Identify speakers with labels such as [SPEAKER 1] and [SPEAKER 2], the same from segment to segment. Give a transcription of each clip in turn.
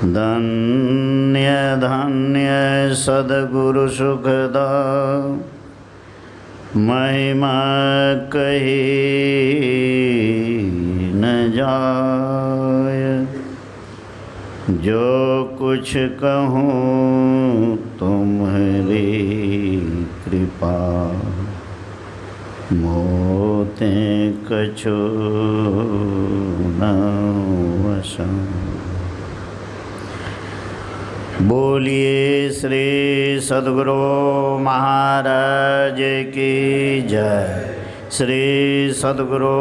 [SPEAKER 1] धन्य धन्य सद्गुरु सुखदा महिमा कही न जाय। जो कुछ कहूँ तुम्हारी कृपा, मोते कछु न वसा। बोलिए श्री सद्गुरु महाराज की जय। श्री सद्गुरु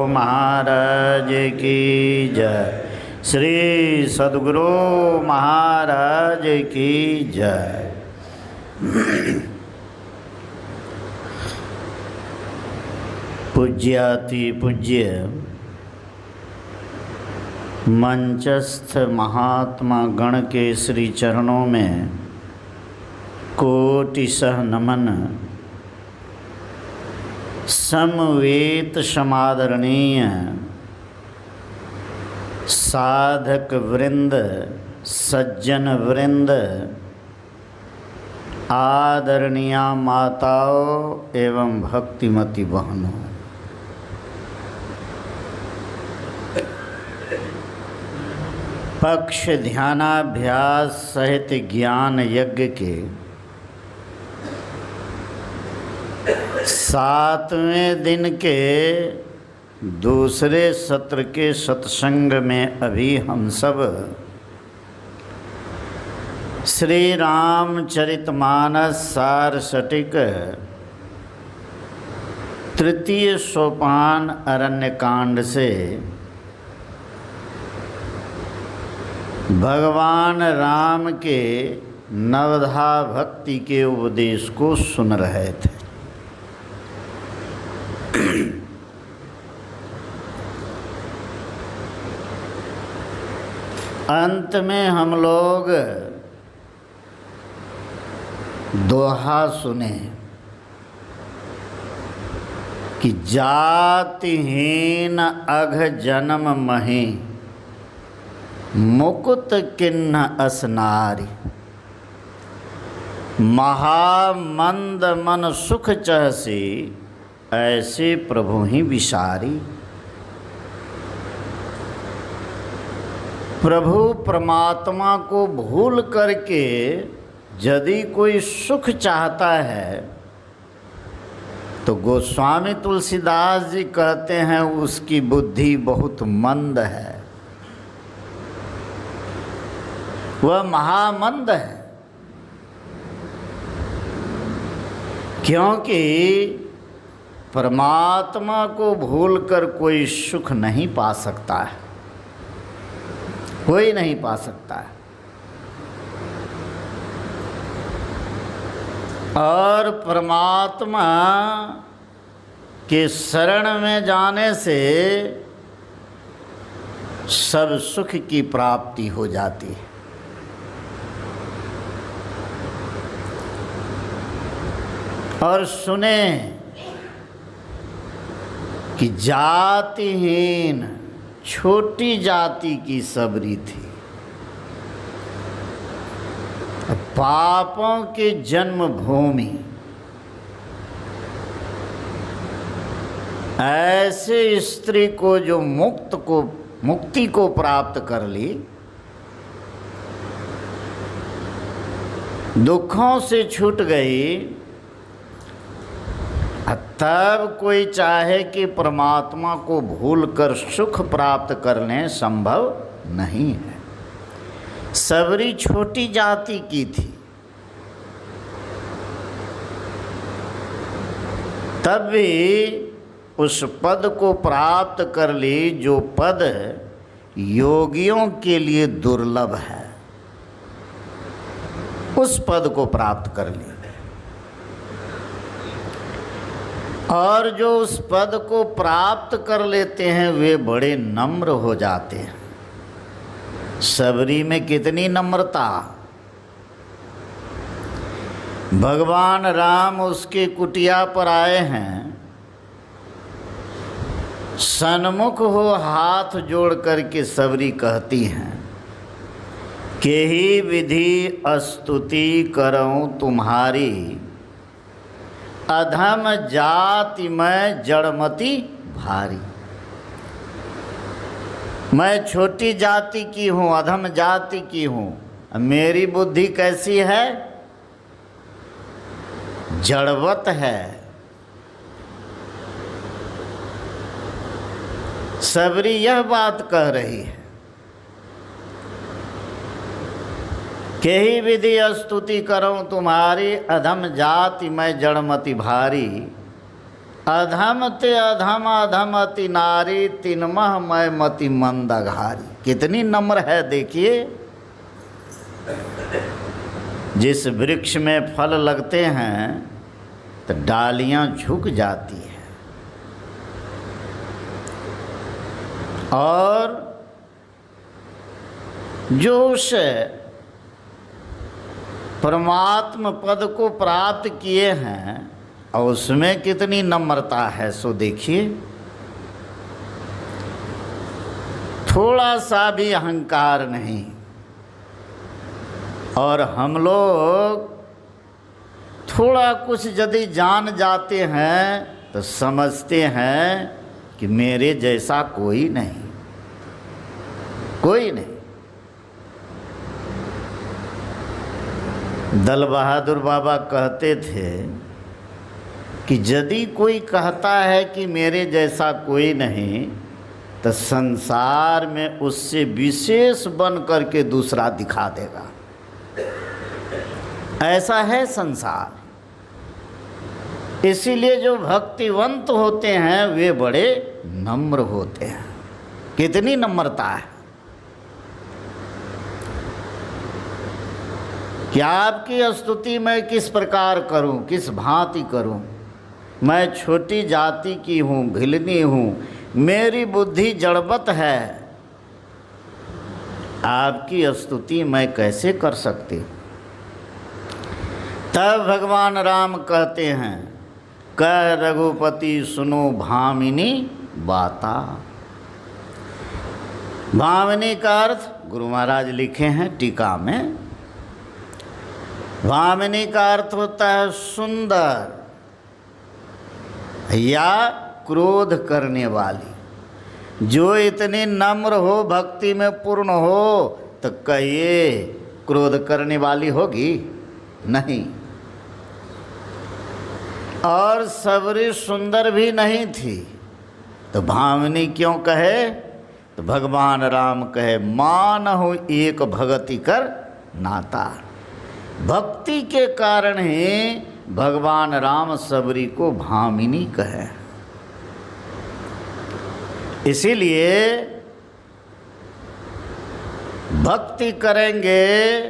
[SPEAKER 1] महाराज की जय। श्री सद्गुरु महाराज की जय। पूज्याति पूज्य मंचस्थ महात्मा गण के श्री चरणों में कोटिशः नमन। समवेत समादरणीय साधक वृंद, सज्जन वृंद, आदरणीय माताओं एवं भक्तिमती बहनों, पक्ष ध्यानाभ्यास सहित ज्ञान यज्ञ के 7वें दिन के दूसरे सत्र के सत्संग में अभी हम सब श्री रामचरितमानस सार सटिक तृतीय सोपान अरण्यकांड से भगवान राम के नवधा भक्ति के उपदेश को सुन रहे थे। अंत में हम लोग दोहा सुने कि जातिहीन अघ जन्म मही, मुकुत किन्ह असनारी। महामंद मन सुख चहसी, ऐसे प्रभु ही विसारी। प्रभु परमात्मा को भूल करके यदि कोई सुख चाहता है तो गोस्वामी तुलसीदास जी कहते हैं उसकी बुद्धि बहुत मंद है, वह महामंद है। क्योंकि परमात्मा को भूलकर कोई सुख नहीं पा सकता है, कोई नहीं पा सकता है। और परमात्मा के शरण में जाने से सब सुख की प्राप्ति हो जाती है। और सुने कि जातिहीन छोटी जाति की सबरी थी, पापों के जन्मभूमि, ऐसे स्त्री को जो मुक्ति को प्राप्त कर ली, दुखों से छूट गई, तब कोई चाहे कि परमात्मा को भूलकर सुख प्राप्त कर लें, संभव नहीं है। सबरी छोटी जाति की थी, तब भी उस पद को प्राप्त कर ली जो पद योगियों के लिए दुर्लभ है। उस पद को प्राप्त कर ली। और जो उस पद को प्राप्त कर लेते हैं वे बड़े नम्र हो जाते हैं। सबरी में कितनी नम्रता। भगवान राम उसके कुटिया पर आए हैं, सन्मुख हो हाथ जोड़ करके सबरी कहती हैं केही विधि स्तुति करऊं तुम्हारी, अधम जाति मैं जड़मति भारी। मैं छोटी जाति की हूँ, अधम जाति की हूँ। मेरी बुद्धि कैसी है? जड़वत है। सबरी यह बात कह रही है। केही विधि स्तुति करऊं तुम्हारी, अधम जाति मैं जड़मति भारी। अधम ते अधम अधम अति नारी, तिनमह मैं मति मंदघारी। कितनी नम्र है देखिए। जिस वृक्ष में फल लगते हैं तो डालियां झुक जाती हैं, और जो उस परमात्म पद को प्राप्त किए हैं और उसमें कितनी नम्रता है, सो देखिए। थोड़ा सा भी अहंकार नहीं। और हम लोग थोड़ा कुछ यदि जान जाते हैं तो समझते हैं कि मेरे जैसा कोई नहीं, कोई नहीं। दल बहादुर बाबा कहते थे कि यदि कोई कहता है कि मेरे जैसा कोई नहीं, तो संसार में उससे विशेष बन करके दूसरा दिखा देगा। ऐसा है संसार। इसीलिए जो भक्तिवंत होते हैं वे बड़े नम्र होते हैं। कितनी नम्रता है कि आपकी स्तुति मैं किस प्रकार करूं, किस भांति करूं। मैं छोटी जाति की हूं, भिलनी हूं, मेरी बुद्धि जड़वत है। आपकी स्तुति मैं कैसे कर सकती हूं? तब भगवान राम कहते हैं, कह रघुपति सुनो भामिनी बाता। भामिनी का अर्थ गुरु महाराज लिखे हैं टीका में। भामिनी का अर्थ होता है सुंदर या क्रोध करने वाली। जो इतनी नम्र हो, भक्ति में पूर्ण हो, तो कहिए क्रोध करने वाली होगी? नहीं। और सबरी सुंदर भी नहीं थी, तो भामिनी क्यों कहे? तो भगवान राम कहे, मानहु एक भगति कर नाता। भक्ति के कारण ही भगवान राम सबरी को भामिनी कहे। इसीलिए भक्ति करेंगे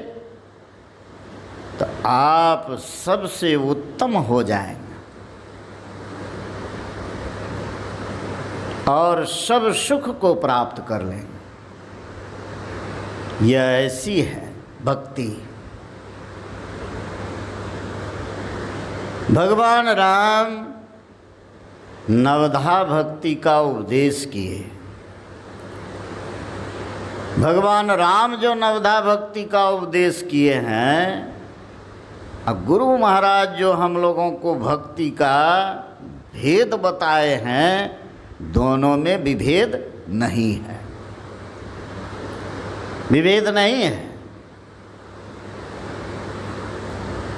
[SPEAKER 1] तो आप सबसे उत्तम हो जाएंगे और सब सुख को प्राप्त कर लेंगे। यह ऐसी है भक्ति। भगवान राम नवधा भक्ति का उपदेश किए। भगवान राम जो नवधा भक्ति का उपदेश किए हैं, अब गुरु महाराज जो हम लोगों को भक्ति का भेद बताए हैं, दोनों में विभेद नहीं है। विभेद नहीं है।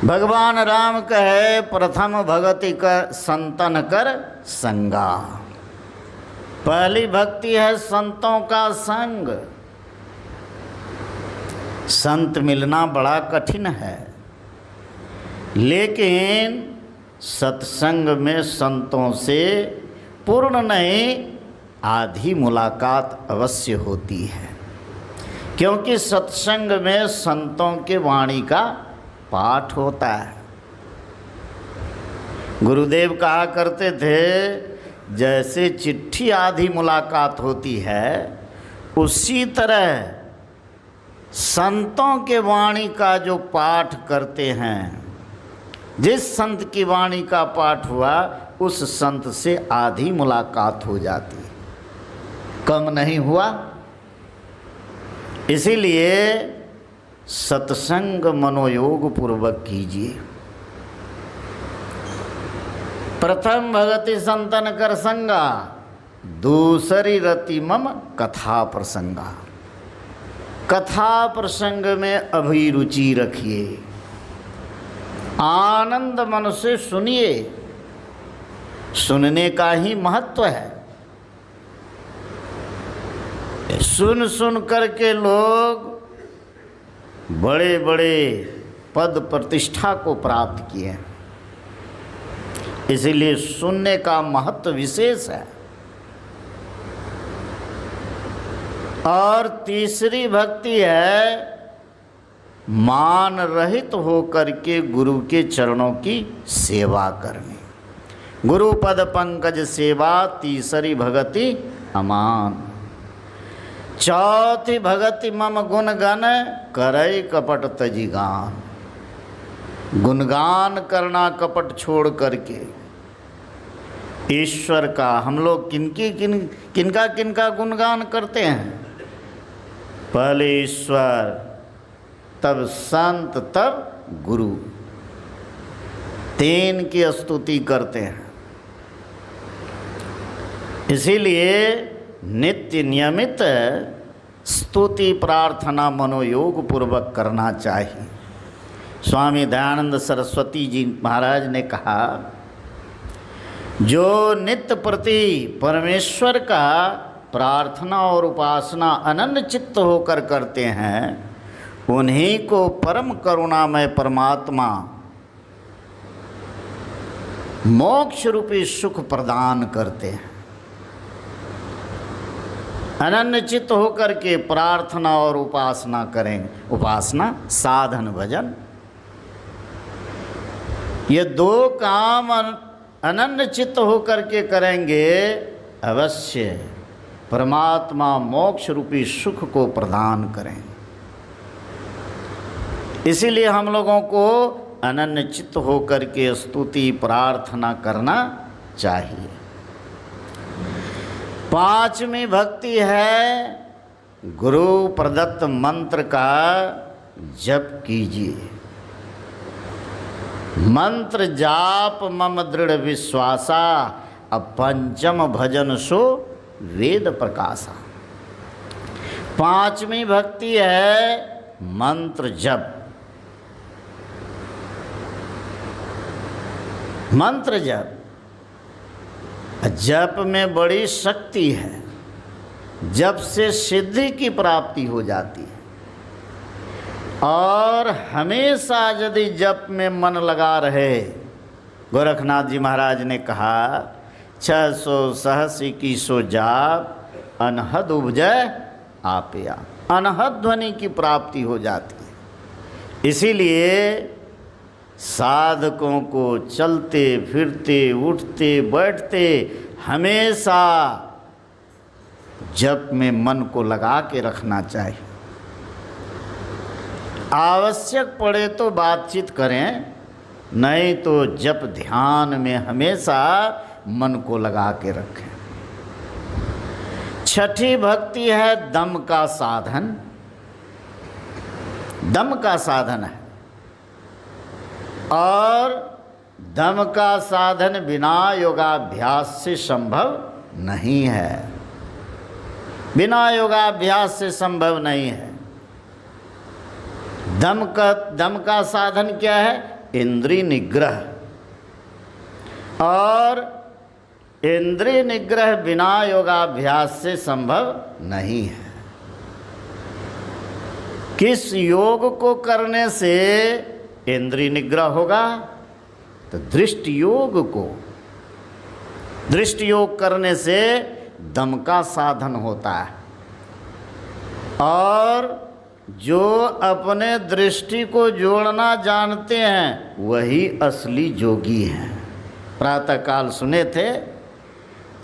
[SPEAKER 1] भगवान राम कहे, प्रथम भगति कर संतन कर संगा। पहली भक्ति है संतों का संग। संत मिलना बड़ा कठिन है, लेकिन सत्संग में संतों से पूर्ण नहीं, आधी मुलाकात अवश्य होती है। क्योंकि सत्संग में संतों के वाणी का पाठ होता है। गुरुदेव कहा करते थे, जैसे चिट्ठी आधी मुलाकात होती है, उसी तरह संतों के वाणी का जो पाठ करते हैं, जिस संत की वाणी का पाठ हुआ, उस संत से आधी मुलाकात हो जाती है, कम नहीं हुआ। इसीलिए सत्संग मनोयोग पूर्वक कीजिए। प्रथम भगति संतन कर संगा, दूसरी रति मम कथा प्रसंगा। कथा प्रसंग में अभिरुचि रखिए, आनंद मन से सुनिए। सुनने का ही महत्व है। सुन सुन करके लोग बड़े बड़े पद प्रतिष्ठा को प्राप्त किए, इसीलिए सुनने का महत्व विशेष है। और तीसरी भक्ति है मान रहित होकर के गुरु के चरणों की सेवा करनी। गुरु पद पंकज सेवा तीसरी भगति अमान। चौथी भगति मम गुण गण करई कपट तजी गान। गुणगान करना कपट छोड़ करके ईश्वर का। हम लोग किनका गुणगान करते हैं? पहले ईश्वर, तब संत, तब गुरु, तीन की स्तुति करते हैं। इसीलिए नित्य नियमित स्तुति प्रार्थना मनोयोग पूर्वक करना चाहिए। स्वामी दयानंद सरस्वती जी महाराज ने कहा, जो नित्य प्रति परमेश्वर का प्रार्थना और उपासना अनन्य चित्त होकर करते हैं, उन्हीं को परम करुणामय परमात्मा मोक्ष रूपी सुख प्रदान करते हैं। अनन्य चित्त होकर के प्रार्थना और उपासना करेंगे। उपासना, साधन, भजन, ये दो काम अनन्य चित्त होकर के करेंगे, अवश्य परमात्मा मोक्ष रूपी सुख को प्रदान करेंगे। इसीलिए हम लोगों को अनन्य चित्त होकर के स्तुति प्रार्थना करना चाहिए। पांचवी भक्ति है गुरु प्रदत्त मंत्र का जप कीजिए। मंत्र जाप मम दृढ़ विश्वासा, अब पंचम भजन सो वेद प्रकाशा। पांचवी भक्ति है मंत्र जप। मंत्र जप, जप में बड़ी शक्ति है। जप से सिद्धि की प्राप्ति हो जाती है। और हमेशा यदि जप में मन लगा रहे, गोरखनाथ जी महाराज ने कहा, 600 सहस 21 जाप अनहद उपजय आपया। अनहद ध्वनि की प्राप्ति हो जाती है। इसीलिए साधकों को चलते फिरते उठते बैठते हमेशा जप में मन को लगा के रखना चाहिए। आवश्यक पड़े तो बातचीत करें, नहीं तो जप ध्यान में हमेशा मन को लगा के रखें। छठी भक्ति है दम का साधन। दम का साधन है, और दम का साधन बिना योगाभ्यास से संभव नहीं है। बिना योगाभ्यास से संभव नहीं है। दम का साधन क्या है? इंद्रिय निग्रह। और इंद्रिय निग्रह बिना योगाभ्यास से संभव नहीं है। किस योग को करने से इंद्रिय निग्रह होगा? तो दृष्टि योग को। दृष्टि योग करने से दम का साधन होता है। और जो अपने दृष्टि को जोड़ना जानते हैं वही असली जोगी हैं। प्रातःकाल सुने थे,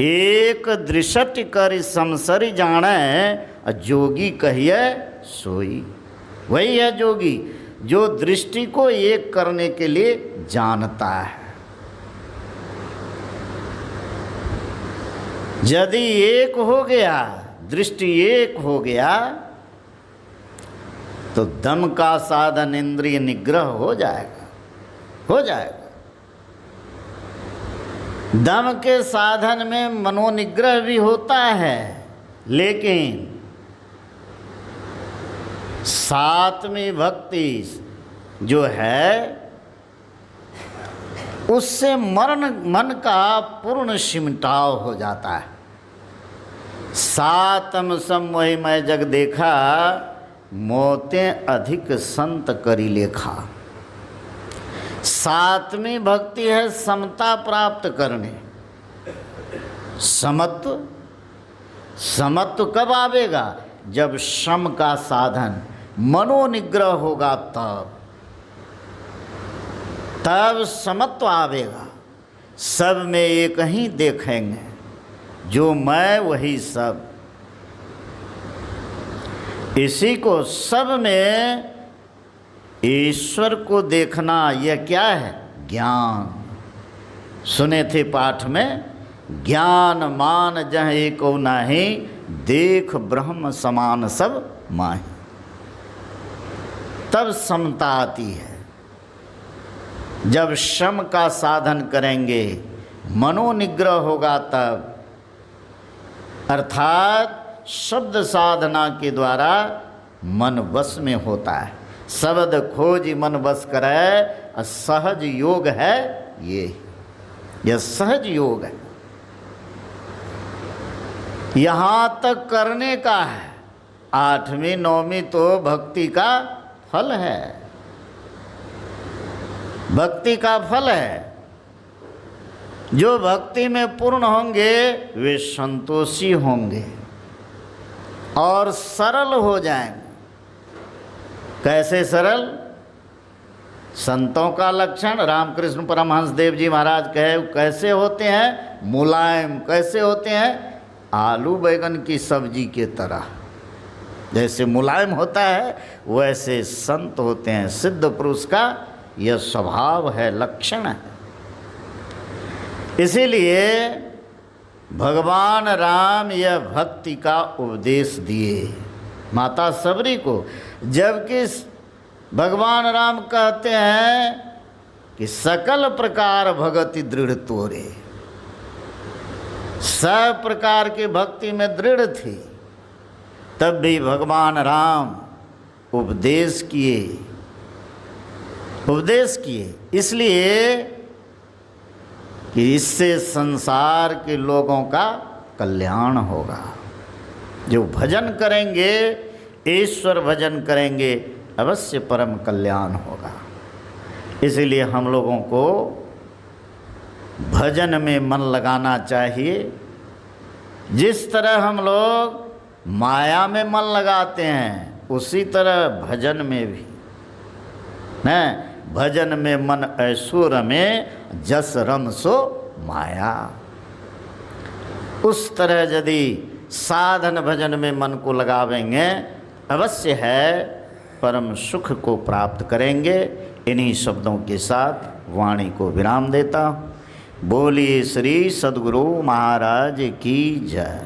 [SPEAKER 1] एक दृष्टि कर समसरि जाने, जोगी कहिए सोई। वही है जोगी, जो दृष्टि को एक करने के लिए जानता है। यदि एक हो गया, दृष्टि एक हो गया, तो दम का साधन इंद्रिय निग्रह हो जाएगा, हो जाएगा। दम के साधन में मनोनिग्रह भी होता है, लेकिन सातवीं भक्ति जो है उससे मन का पूर्ण सिमटाव हो जाता है। सातम समोहि मैं जग देखा, मोतें अधिक संत करी लेखा। सातवीं भक्ति है समता प्राप्त करने। समत्व, समत्व कब आवेगा? जब सम का साधन मनोनिग्रह होगा, तब समत्व आवेगा। सब में एक ही देखेंगे, जो मैं वही सब। इसी को सब में ईश्वर को देखना, यह क्या है? ज्ञान। सुने थे पाठ में, ज्ञान मान जह एको नाही, देख ब्रह्म समान सब माही। तब समता आती है। जब शम का साधन करेंगे, मनोनिग्रह होगा, तब अर्थात शब्द साधना के द्वारा मन वश में होता है। शब्द खोज मन बस करे, सहज योग है यह सहज योग है। यहाँ तक करने का है। 8वीं 9वीं तो भक्ति का फल है, भक्ति का फल है। जो भक्ति में पूर्ण होंगे वे संतोषी होंगे और सरल हो जाएंगे। कैसे सरल? संतों का लक्षण रामकृष्ण परमहंस देव जी महाराज कहे कैसे होते हैं? मुलायम। कैसे होते हैं? आलू बैगन की सब्जी के तरह। जैसे मुलायम होता है, वैसे संत होते हैं। सिद्ध पुरुष का यह स्वभाव है, लक्षण है। इसीलिए भगवान राम यह भक्ति का उपदेश दिए माता सबरी को। जबकि भगवान राम कहते हैं कि सकल प्रकार भगति दृढ़ तोरे, सब प्रकार की भक्ति में दृढ़ थी, तब भी भगवान राम उपदेश किए। इसलिए कि इससे संसार के लोगों का कल्याण होगा। जो भजन करेंगे, ईश्वर भजन करेंगे, अवश्य परम कल्याण होगा। इसलिए हम लोगों को भजन में मन लगाना चाहिए। जिस तरह हम लोग माया में मन लगाते हैं, उसी तरह भजन में भी न। भजन में मन ऐसो में जस रम सो माया। उस तरह यदि साधन भजन में मन को लगावेंगे, अवश्य है परम सुख को प्राप्त करेंगे। इन्हीं शब्दों के साथ वाणी को विराम देता हूँ। बोलिए श्री सद्गुरु महाराज की जय।